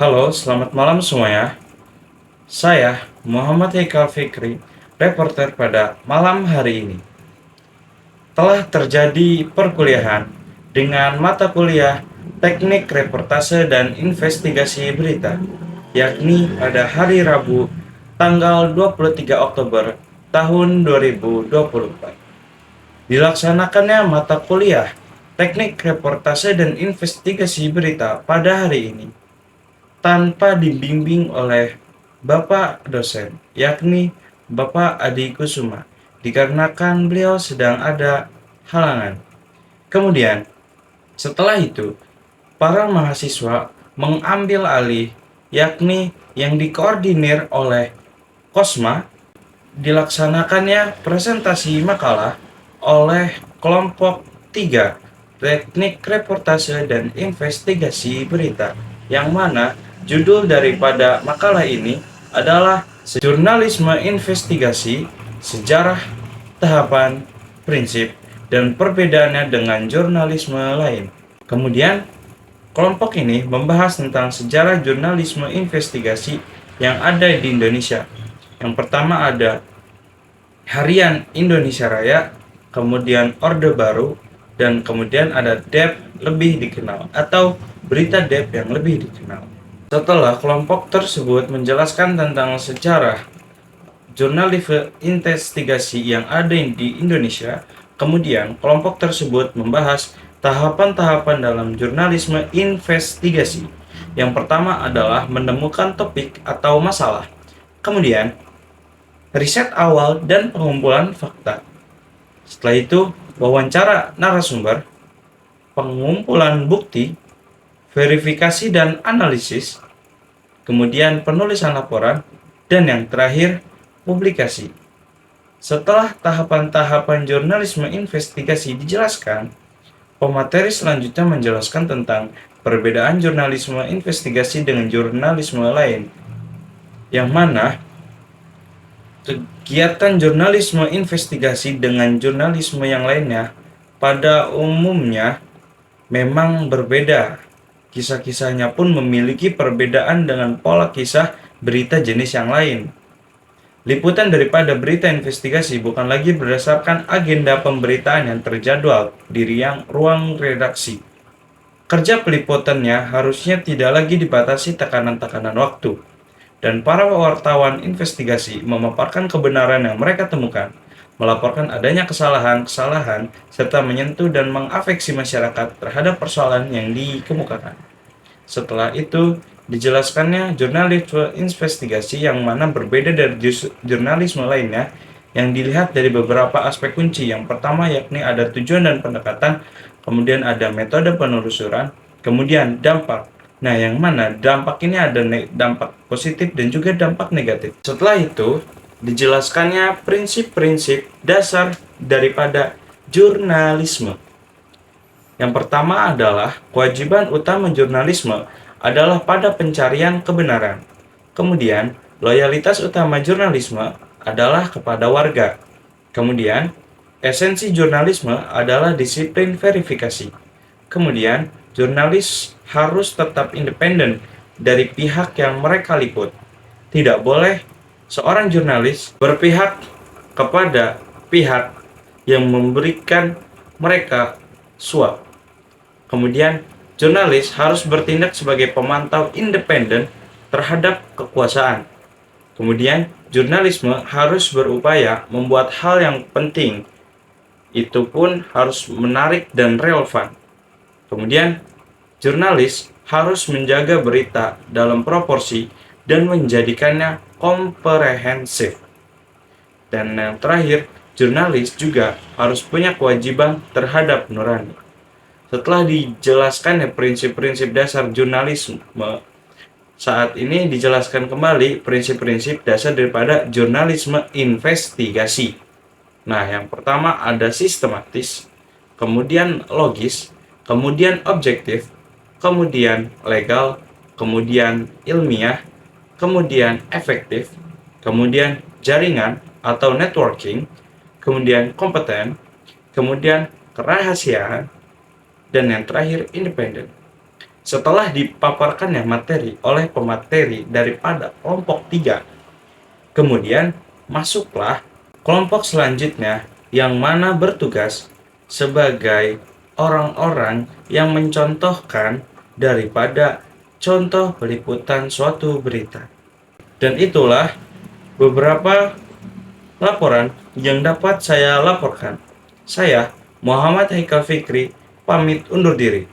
Halo, selamat malam semuanya. Saya Muhammad Haikal Fikri, reporter pada malam hari ini. Telah terjadi perkuliahan dengan mata kuliah Teknik Reportase dan Investigasi Berita, yakni pada hari Rabu tanggal 23 Oktober tahun 2024. Dilaksanakannya mata kuliah Teknik Reportase dan Investigasi Berita pada hari ini tanpa dibimbing oleh Bapak dosen, yakni Bapak Adi Kusuma, dikarenakan beliau sedang ada halangan. Kemudian, setelah itu, para mahasiswa mengambil alih, yakni yang dikoordinir oleh Kosma, dilaksanakannya presentasi makalah oleh kelompok 3 Teknik Reportase dan Investigasi Berita, yang mana judul daripada makalah ini adalah Jurnalisme Investigasi, Sejarah, Tahapan, Prinsip, dan Perbedaannya dengan Jurnalisme Lain. Kemudian, kelompok ini membahas tentang sejarah jurnalisme investigasi yang ada di Indonesia. Yang pertama ada Harian Indonesia Raya, kemudian Orde Baru, dan kemudian ada DEP lebih dikenal atau berita DEP yang lebih dikenal. Setelah kelompok tersebut menjelaskan tentang sejarah jurnalisme investigasi yang ada di Indonesia, kemudian kelompok tersebut membahas tahapan-tahapan dalam jurnalisme investigasi. Yang pertama adalah menemukan topik atau masalah. Kemudian riset awal dan pengumpulan fakta. Setelah itu, wawancara narasumber, pengumpulan bukti, verifikasi dan analisis, kemudian penulisan laporan, dan yang terakhir, publikasi. Setelah tahapan-tahapan jurnalisme investigasi dijelaskan, pemateri selanjutnya menjelaskan tentang perbedaan jurnalisme investigasi dengan jurnalisme lain, yang mana kegiatan jurnalisme investigasi dengan jurnalisme yang lainnya pada umumnya memang berbeda. Kisah-kisahnya pun memiliki perbedaan dengan pola kisah berita jenis yang lain. Liputan daripada berita investigasi bukan lagi berdasarkan agenda pemberitaan yang terjadwal di ruang redaksi. Kerja peliputannya harusnya tidak lagi dibatasi tekanan-tekanan waktu, dan para wartawan investigasi memaparkan kebenaran yang mereka temukan, melaporkan adanya kesalahan-kesalahan, serta menyentuh dan mengafeksi masyarakat terhadap persoalan yang dikemukakan. Setelah itu, dijelaskannya jurnalisme investigasi yang mana berbeda dari jurnalisme lainnya yang dilihat dari beberapa aspek kunci. Yang pertama yakni ada tujuan dan pendekatan, kemudian ada metode penelusuran, kemudian dampak. Nah, yang mana dampak ini ada dampak positif dan juga dampak negatif. Setelah itu, dijelaskannya prinsip-prinsip dasar daripada jurnalisme. Yang pertama adalah kewajiban utama jurnalisme adalah pada pencarian kebenaran. Kemudian, loyalitas utama jurnalisme adalah kepada warga. Kemudian, esensi jurnalisme adalah disiplin verifikasi. Kemudian, jurnalis harus tetap independen dari pihak yang mereka liput. Tidak boleh seorang jurnalis berpihak kepada pihak yang memberikan mereka suap. Kemudian, jurnalis harus bertindak sebagai pemantau independen terhadap kekuasaan. Kemudian, jurnalisme harus berupaya membuat hal yang penting. Itu pun harus menarik dan relevan. Kemudian, jurnalis harus menjaga berita dalam proporsi dan menjadikannya komprehensif. Dan yang terakhir, jurnalis juga harus punya kewajiban terhadap nurani. Setelah dijelaskan prinsip-prinsip dasar jurnalisme, saat ini dijelaskan kembali prinsip-prinsip dasar daripada jurnalisme investigasi. Nah, yang pertama ada sistematis, kemudian logis, kemudian objektif, kemudian legal, kemudian ilmiah, kemudian efektif, kemudian jaringan atau networking, kemudian kompeten, kemudian kerahasiaan, dan yang terakhir independen. Setelah dipaparkannya materi oleh pemateri daripada kelompok 3, kemudian masuklah kelompok selanjutnya yang mana bertugas sebagai orang-orang yang mencontohkan daripada contoh peliputan suatu berita. Dan itulah beberapa laporan yang dapat saya laporkan. Saya, Muhammad Haikal Fikri, pamit undur diri.